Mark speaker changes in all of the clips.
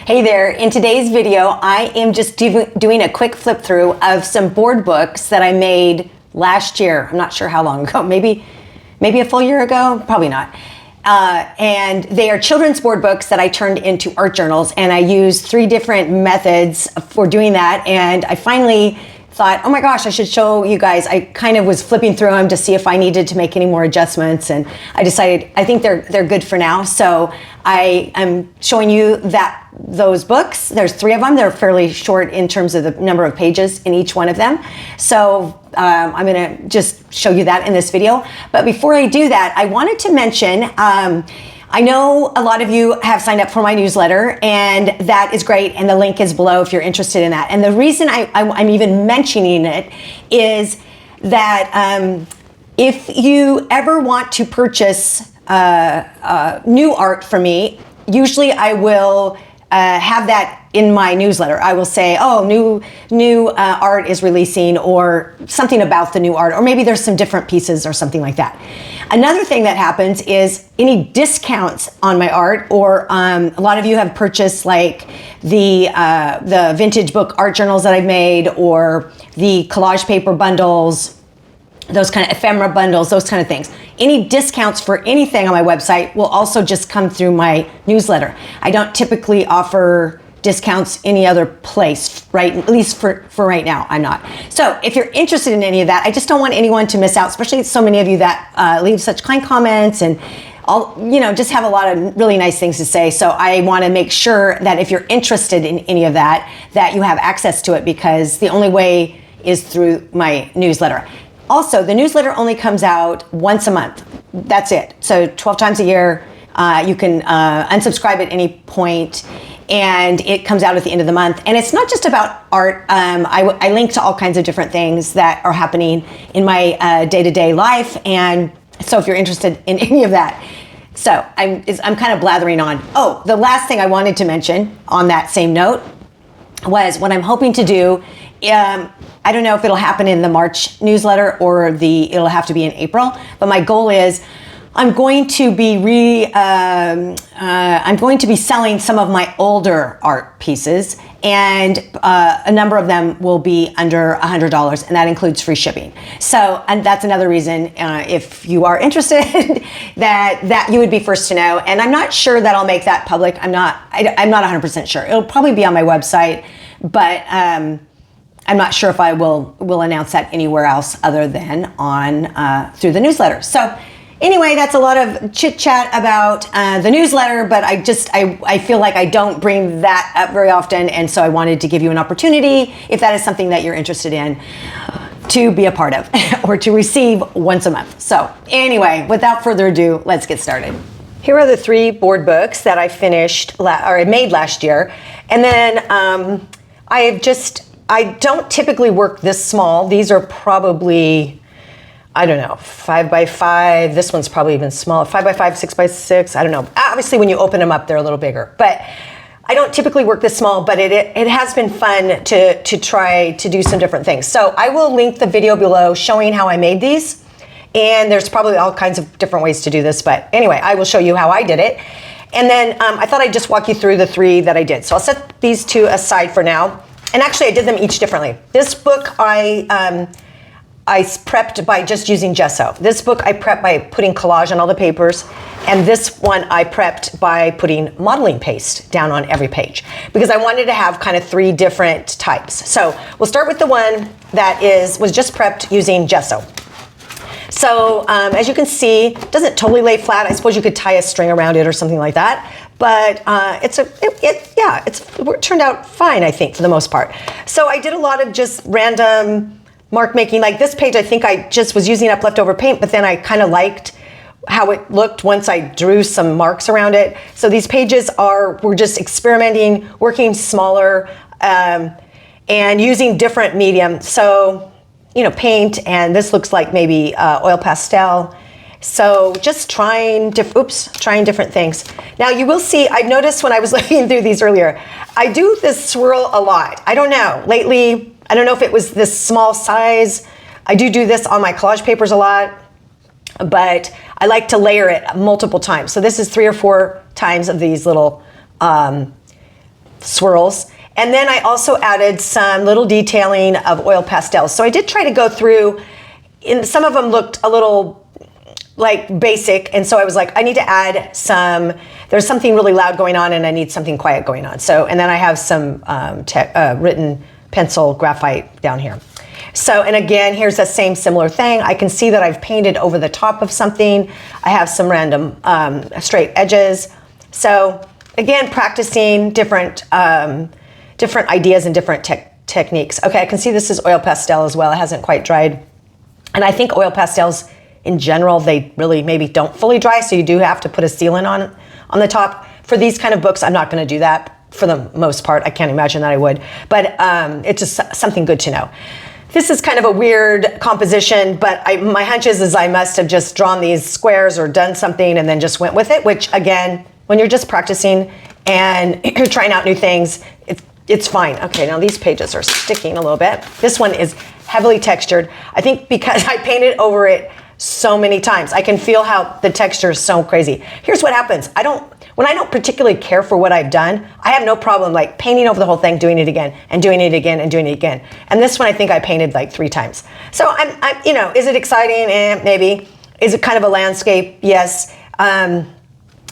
Speaker 1: Hey there, in today's video, I am just doing a quick flip through of some board books that I made last year. I'm not sure how long ago, maybe a full year ago, probably not. And they are children's board books that I turned into art journals, and I used 3 different methods for doing that. And I finally thought, oh my gosh, I should show you guys. I kind of was flipping through them to see if I needed to make any more adjustments, and I decided I think they're good for now. So I am showing you those books. There's 3 of them. They're fairly short in terms of the number of pages in each one of them. So I'm going to just show you that in this video. But before I do that, I wanted to mention, I know a lot of you have signed up for my newsletter, and that is great, and the link is below if you're interested in that. And the reason I'm even mentioning it is that if you ever want to purchase new art from me, usually I will have that in my newsletter. I will say, oh, new art is releasing, or something about the new art, or maybe there's some different pieces or something like that. Another thing that happens is any discounts on my art, or a lot of you have purchased like the vintage book art journals that I've made, or the collage paper bundles, those kind of ephemera bundles, those kind of things. Any discounts for anything on my website will also just come through my newsletter. I don't typically offer discounts any other place, right? At least for right now, I'm not. So if you're interested in any of that, I just don't want anyone to miss out, especially so many of you that leave such kind comments and just have a lot of really nice things to say. So I want to make sure that if you're interested in any of that, that you have access to it, because the only way is through my newsletter. Also, the newsletter only comes out once a month. That's it. So 12 times a year. You can unsubscribe at any point, and it comes out at the end of the month. And it's not just about art. I link to all kinds of different things that are happening in my day-to-day life. And so if you're interested in any of that. So I'm kind of blathering on. Oh, the last thing I wanted to mention on that same note was what I'm hoping to do. I don't know if it'll happen in the March newsletter or it'll have to be in April, but my goal is I'm going to be selling some of my older art pieces, and a number of them will be under $100, and that includes free shipping. So, and that's another reason, if you are interested, that you would be first to know. And I'm not sure that I'll make that public. I'm not 100% sure. It'll probably be on my website, but I'm not sure if I will announce that anywhere else other than on through the newsletter. So anyway, that's a lot of chit chat about the newsletter, but I feel like I don't bring that up very often, and so I wanted to give you an opportunity, if that is something that you're interested in, to be a part of or to receive once a month. So anyway, without further ado, let's get started. Here are the 3 board books that I finished I made last year, and then I don't typically work this small. These are probably, I don't know, 5 by 5. This one's probably even smaller. 5 by 5, 6 by 6. I don't know. Obviously, when you open them up, they're a little bigger. But I don't typically work this small, but it has been fun to try to do some different things. So I will link the video below showing how I made these. And there's probably all kinds of different ways to do this. But anyway, I will show you how I did it. And then I thought I'd just walk you through the 3 that I did. So I'll set these 2 aside for now. And actually, I did them each differently. This book I prepped by just using gesso. This book I prepped by putting collage on all the papers. And this one I prepped by putting modeling paste down on every page, because I wanted to have kind of 3 different types. So we'll start with the one that was just prepped using gesso. So as you can see, it doesn't totally lay flat. I suppose you could tie a string around it or something like that. But it turned out fine, I think, for the most part. So I did a lot of just random mark making. Like this page, I think I just was using up leftover paint, but then I kind of liked how it looked once I drew some marks around it. So these pages we're just experimenting, working smaller, and using different medium. So, paint, and this looks like maybe oil pastel. So just trying different things. Now you will see, I noticed when I was looking through these earlier, I do this swirl a lot. I don't know, lately, I don't know if it was this small size. I do this on my collage papers a lot, but I like to layer it multiple times. So this is 3 or 4 times of these little swirls. And then I also added some little detailing of oil pastels. So I did try to go through, some of them looked a little like basic, and so I was like, I need to add some, there's something really loud going on and I need something quiet going on. So, and then I have some written pencil graphite down here. So, and again, here's the same similar thing. I can see that I've painted over the top of something. I have some random straight edges. So again, practicing different ideas and different techniques. Okay, I can see this is oil pastel as well. It hasn't quite dried. And I think oil pastels in general, they really maybe don't fully dry, so you do have to put a sealant on the top. For these kind of books, I'm not gonna do that for the most part. I can't imagine that I would, but it's just something good to know. This is kind of a weird composition, but my hunch is I must have just drawn these squares or done something and then just went with it, which again, when you're just practicing and you're trying out new things, it's fine. Okay, now these pages are sticking a little bit. This one is heavily textured. I think because I painted over it so many times, I can feel how the texture is so crazy. Here's what happens. When I don't particularly care for what I've done, I have no problem like painting over the whole thing, doing it again and doing it again and doing it again. And this one I think I painted like 3 times. So I'm you know, is it exciting? Maybe. Is it kind of a landscape? Yes.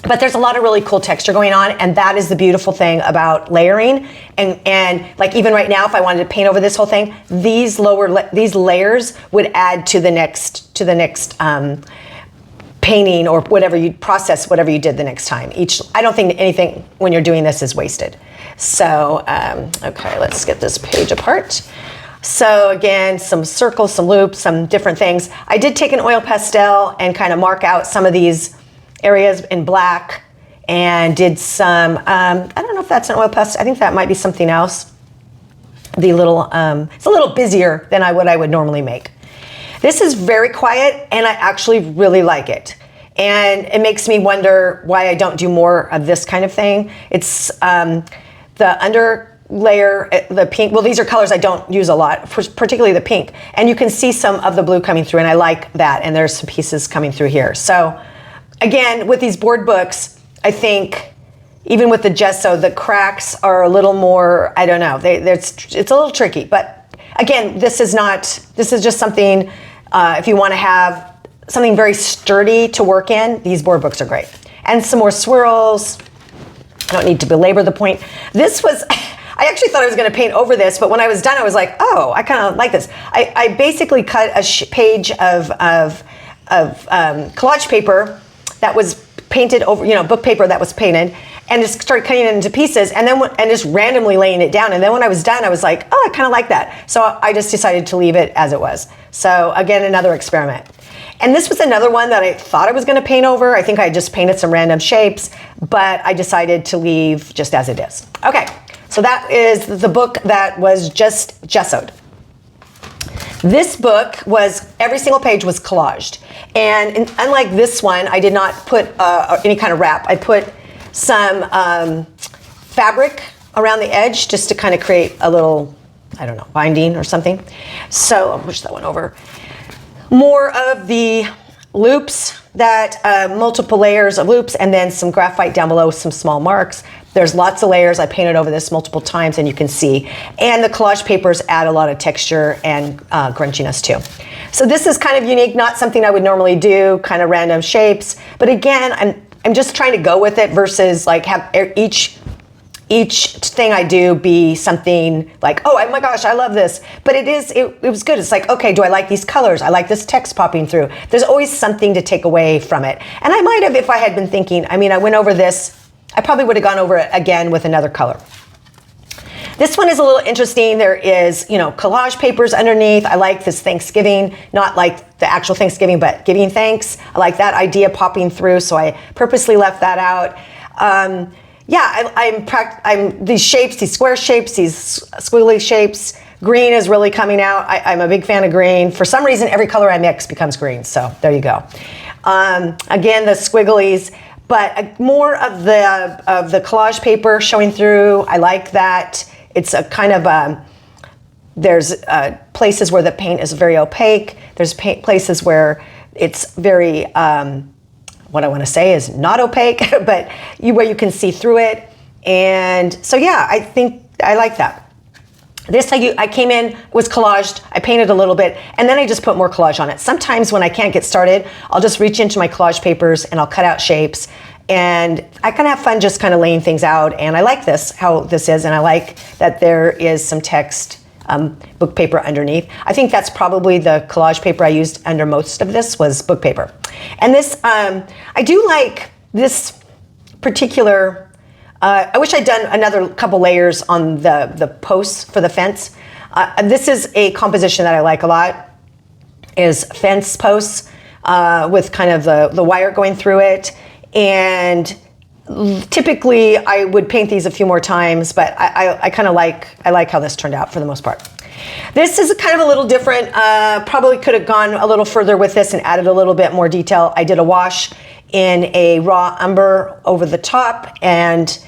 Speaker 1: But there's a lot of really cool texture going on, and that is the beautiful thing about layering. And like even right now, if I wanted to paint over this whole thing, these layers would add to the next painting or whatever you process, whatever you did the next time. I don't think anything when you're doing this is wasted. So okay, let's get this page apart. So again, some circles, some loops, some different things. I did take an oil pastel and kind of mark out some of these areas in black and did some, I don't know if that's an oil pastel. I think that might be something else. It's a little busier than what I would normally make. This is very quiet and I actually really like it. And it makes me wonder why I don't do more of this kind of thing. It's the under layer, the pink, well, these are colors I don't use a lot, particularly the pink. And you can see some of the blue coming through and I like that. And there's some pieces coming through here. So again, with these board books, I think even with the gesso, the cracks are a little more, I don't know, it's a little tricky. But again, this is just something, if you want to have something very sturdy to work in, these board books are great. And some more swirls. I don't need to belabor the point. This was, I actually thought I was going to paint over this, but when I was done, I was like, oh, I kind of like this. I basically cut a page of collage paper that was painted over, you know, book paper that was painted, and just started cutting it into pieces, and then and just randomly laying it down. And then when I was done, I was like, oh, I kind of like that. So I just decided to leave it as it was. So again, another experiment. And this was another one that I thought I was going to paint over. I think I just painted some random shapes, but I decided to leave just as it is. Okay, so that is the book that was just gessoed. This book was, every single page was collaged. And unlike this one, I did not put any kind of wrap. I put some fabric around the edge just to kind of create a little, I don't know, binding or something. So I'll push that one over. More of the loops, multiple layers of loops, and then some graphite down below, some small marks. There's lots of layers. I painted over this multiple times and you can see. And the collage papers add a lot of texture and crunchiness too. So this is kind of unique, not something I would normally do, kind of random shapes. But again, I'm just trying to go with it versus like have each thing I do be something like, oh my gosh, I love this. But it was good. It's like, okay, do I like these colors? I like this text popping through. There's always something to take away from it. And I might have, if I had been thinking, I went over this, I probably would have gone over it again with another color. This one is a little interesting. There is, collage papers underneath. I like this Thanksgiving, not like the actual Thanksgiving, but giving thanks. I like that idea popping through, so I purposely left that out. I'm these shapes, these square shapes, these squiggly shapes. Green is really coming out. I'm a big fan of green. For some reason, every color I mix becomes green, so there you go. Again, the squigglies. But more of the collage paper showing through. I like that. It's a kind of there's places where the paint is very opaque. There's places where it's very, what I want to say is not opaque, but where you can see through it. And so yeah, I think I like that. This I came in, was collaged, I painted a little bit, and then I just put more collage on it. Sometimes when I can't get started, I'll just reach into my collage papers and I'll cut out shapes. And I kind of have fun just kind of laying things out. And I like this, how this is, and I like that there is some text book paper underneath. I think that's probably the collage paper I used under most of this was book paper. And this, I do like this particular, I wish I'd done another couple layers on the posts for the fence. This is a composition that I like a lot, is fence posts with kind of the wire going through it. And typically I would paint these a few more times, but I kind of I like how this turned out for the most part. This is kind of a little different. Probably could have gone a little further with this and added a little bit more detail. I did a wash in a raw umber over the top and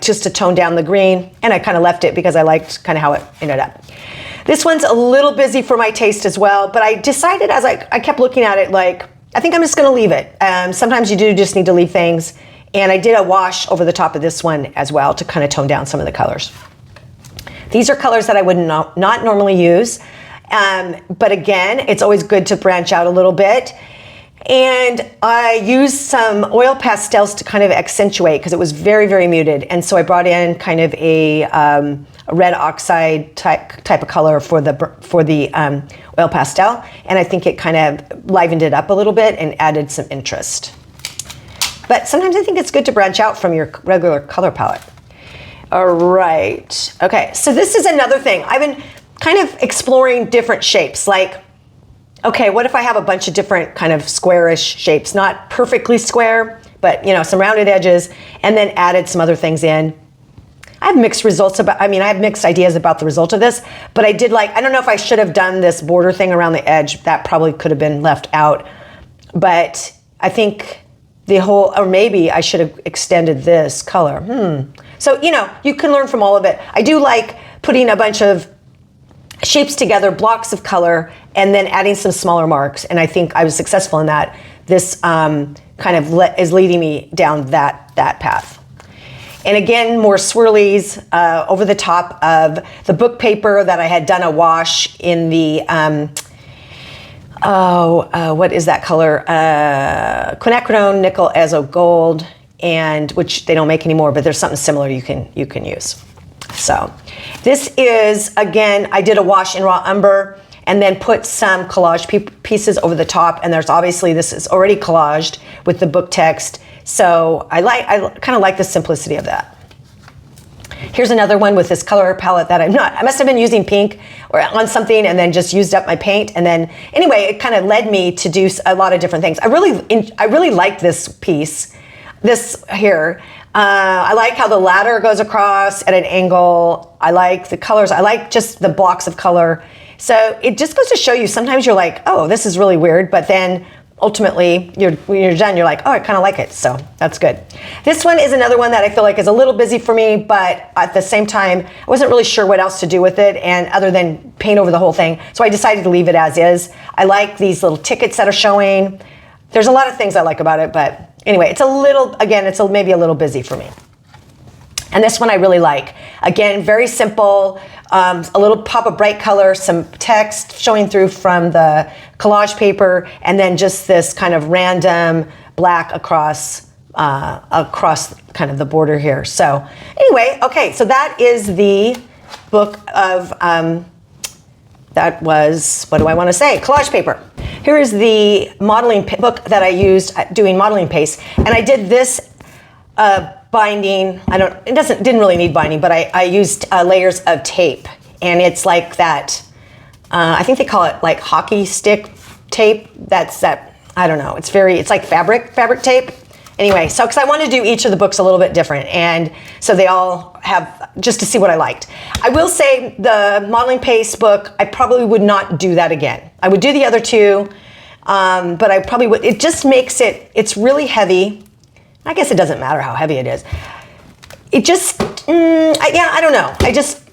Speaker 1: just to tone down the green, and I kind of left it because I liked kind of how it ended up. This one's a little busy for my taste as well, but I decided as I kept looking at it, like, I think I'm just gonna leave it. Sometimes you do just need to leave things. And I did a wash over the top of this one as well to kind of tone down some of the colors. These are colors that I would not normally use. But again, it's always good to branch out a little bit. And I used some oil pastels to kind of accentuate because it was very, very muted. And so I brought in kind of a red oxide type of color for the oil pastel. And I think it kind of livened it up a little bit and added some interest. But sometimes I think it's good to branch out from your regular color palette. All right. Okay, so this is another thing. I've been kind of exploring different shapes. Like, okay, what if I have a bunch of different kind of squarish shapes? Not perfectly square, but you know, some rounded edges, and then added some other things in. I have mixed results I have mixed ideas about the result of this, but I don't know if I should have done this border thing around the edge. That probably could have been left out. But I think or maybe I should have extended this color. So, you know, you can learn from all of it. I do like putting a bunch of shapes together, blocks of color, and then adding some smaller marks. And I think I was successful in that. This kind of is leading me down that path. And again, more swirlies over the top of the book paper that I had done a wash in the, what is that color? Quinacridone Nickel Azo Gold, and which they don't make anymore, but there's something similar you can use. So this is, again, I did a wash in raw umber and then put some collage pieces over the top. And there's obviously, this is already collaged with the book text. So I kind of like the simplicity of that. Here's another one with this color palette that I must have been using pink or on something and then just used up my paint. And then anyway, it kind of led me to do a lot of different things. I really like this piece, this here. I like how the ladder goes across at an angle. I like the colors. I like just the blocks of color. So it just goes to show you, sometimes you're like, oh, this is really weird. But then ultimately, when you're done, you're like, oh, I kind of like it. So that's good. This one is another one that I feel like is a little busy for me, but at the same time, I wasn't really sure what else to do with it, and other than paint over the whole thing. So I decided to leave it as is. I like these little tickets that are showing. There's a lot of things I like about it, but anyway, it's a little, again, it's maybe a little busy for me. And this one I really like. Again, very simple, a little pop of bright color, some text showing through from the collage paper, and then just this kind of random black across kind of the border here. So anyway, okay, so that is the book of, that was, what do I want to say? Collage paper. Here is the modeling book that I used doing modeling paste. And I did this binding. Didn't really need binding, but I used layers of tape. And it's like that, I think they call it like hockey stick tape. I don't know. It's like fabric tape. Anyway, so because I wanted to do each of the books a little bit different, and so they all have, just to see what I liked. I will say the modeling paste book, I probably would not do that again. I would do the other two, but I probably would. It just makes it's really heavy. I guess it doesn't matter how heavy it is. It just, I don't know.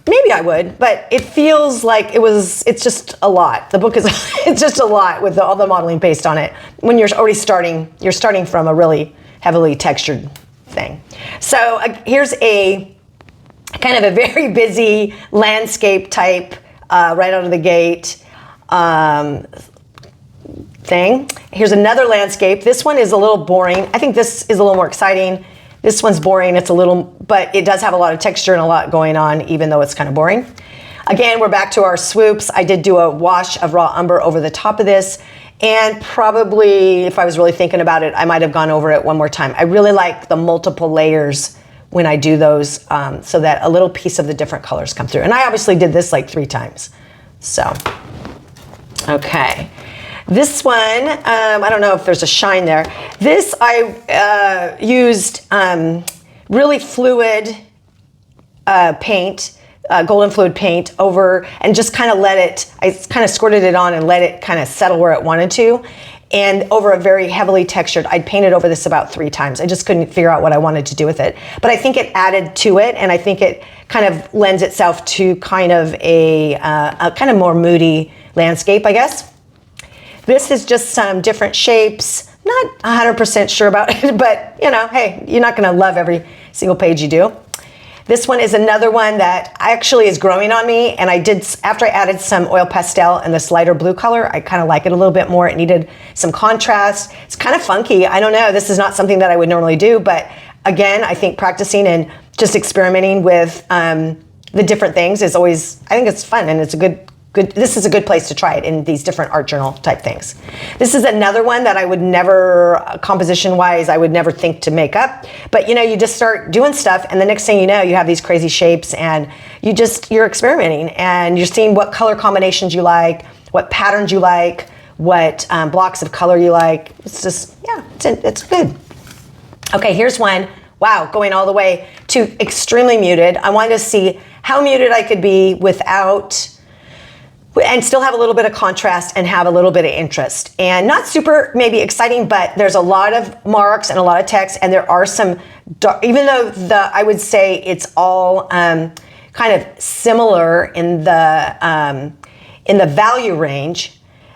Speaker 1: Maybe I would, but it feels like it's just a lot. The book is, it's just a lot with all the modeling paste on it. When you're already starting from a really heavily textured thing. So here's a kind of a very busy landscape type right out of the gate thing. Here's another landscape. This one is a little boring. I think this is a little more exciting. This one's boring. It's a little, but it does have a lot of texture and a lot going on, even though it's kind of boring. Again, we're back to our swoops. I did do a wash of raw umber over the top of this, and probably, if I was really thinking about it, I might have gone over it one more time. I really like the multiple layers when I do those, so that a little piece of the different colors come through. And I obviously did this like 3 times. So, okay. This one, I don't know if there's a shine there. This I used really fluid paint, golden fluid paint over, and just kind of let it, I kind of squirted it on and let it kind of settle where it wanted to. And over a very heavily textured, I'd painted over this about 3 times. I just couldn't figure out what I wanted to do with it. But I think it added to it, and I think it kind of lends itself to kind of a kind of more moody landscape, I guess. This is just some different shapes. Not 100% sure about it, but you know, hey, you're not gonna love every single page you do. This one is another one that actually is growing on me, and I did, after I added some oil pastel and this lighter blue color, I kind of like it a little bit more. It needed some contrast. It's kind of funky. I don't know, this is not something that I would normally do, but again, I think practicing and just experimenting with the different things is always, I think it's fun, and it's a good, this is a good place to try it in these different art journal type things. This is another one that I would never, composition wise, I would never think to make up, but you know, you just start doing stuff, and the next thing you know, you have these crazy shapes, and you're experimenting, and you're seeing what color combinations you like, what patterns you like, what blocks of color you like. It's just, yeah, it's good. Okay, here's one. Wow, going all the way to extremely muted. I wanted to see how muted I could be without, and still have a little bit of contrast and have a little bit of interest. And not super maybe exciting, but there's a lot of marks and a lot of text, and there are some dark, even though I would say it's all kind of similar in the value range,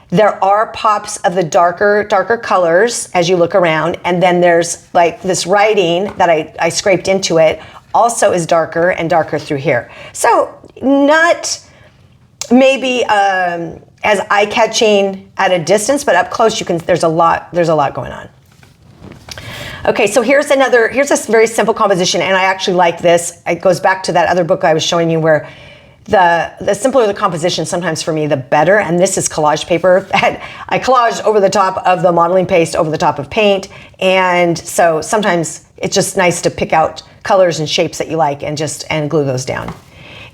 Speaker 1: there are pops of the darker colors as you look around, and then there's like this writing that I scraped into it also is darker and darker through here. So not maybe as eye-catching at a distance, but up close there's a lot going on. Okay, so here's this very simple composition, and I actually like this. It goes back to that other book I was showing you where the simpler the composition, sometimes for me, the better. And this is collage paper that I collaged over the top of the modeling paste, over the top of paint. And so sometimes it's just nice to pick out colors and shapes that you like and glue those down.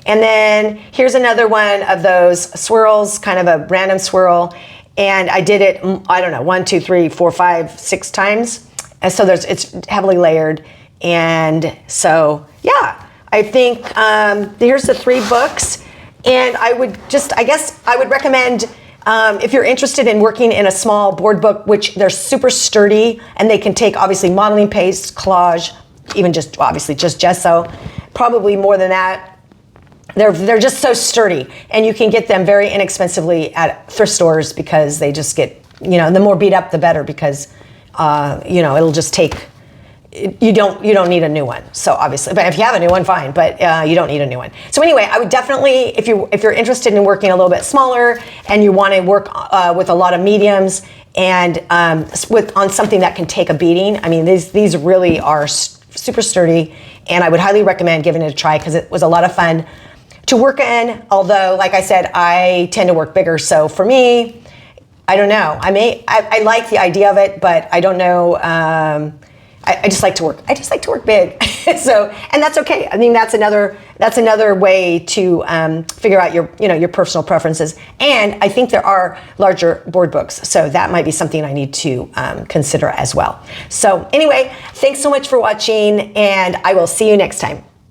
Speaker 1: And then here's another one of those swirls, kind of a random swirl. And I did it, I don't know, 1, 2, 3, 4, 5, 6 times. And so it's heavily layered. And so, yeah. I think here's the 3 books, and I guess I would recommend if you're interested in working in a small board book, which they're super sturdy, and they can take obviously modeling paste, collage, even just obviously just gesso, probably more than that. They're just so sturdy, and you can get them very inexpensively at thrift stores because they just get, you know, the more beat up the better, because you know, it'll just take. You don't need a new one, so obviously, but if you have a new one, fine, but you don't need a new one. So anyway, I would definitely, if you're interested in working a little bit smaller and you want to work with a lot of mediums and on something that can take a beating, I mean, these really are super sturdy, and I would highly recommend giving it a try because it was a lot of fun to work in. Although, like I said, I tend to work bigger, so for me, I don't know. I like the idea of it, but I don't know. I just like to work. I just like to work big. So, and that's okay. I mean, that's another way to figure out your personal preferences. And I think there are larger board books, so that might be something I need to consider as well. So anyway, thanks so much for watching, and I will see you next time.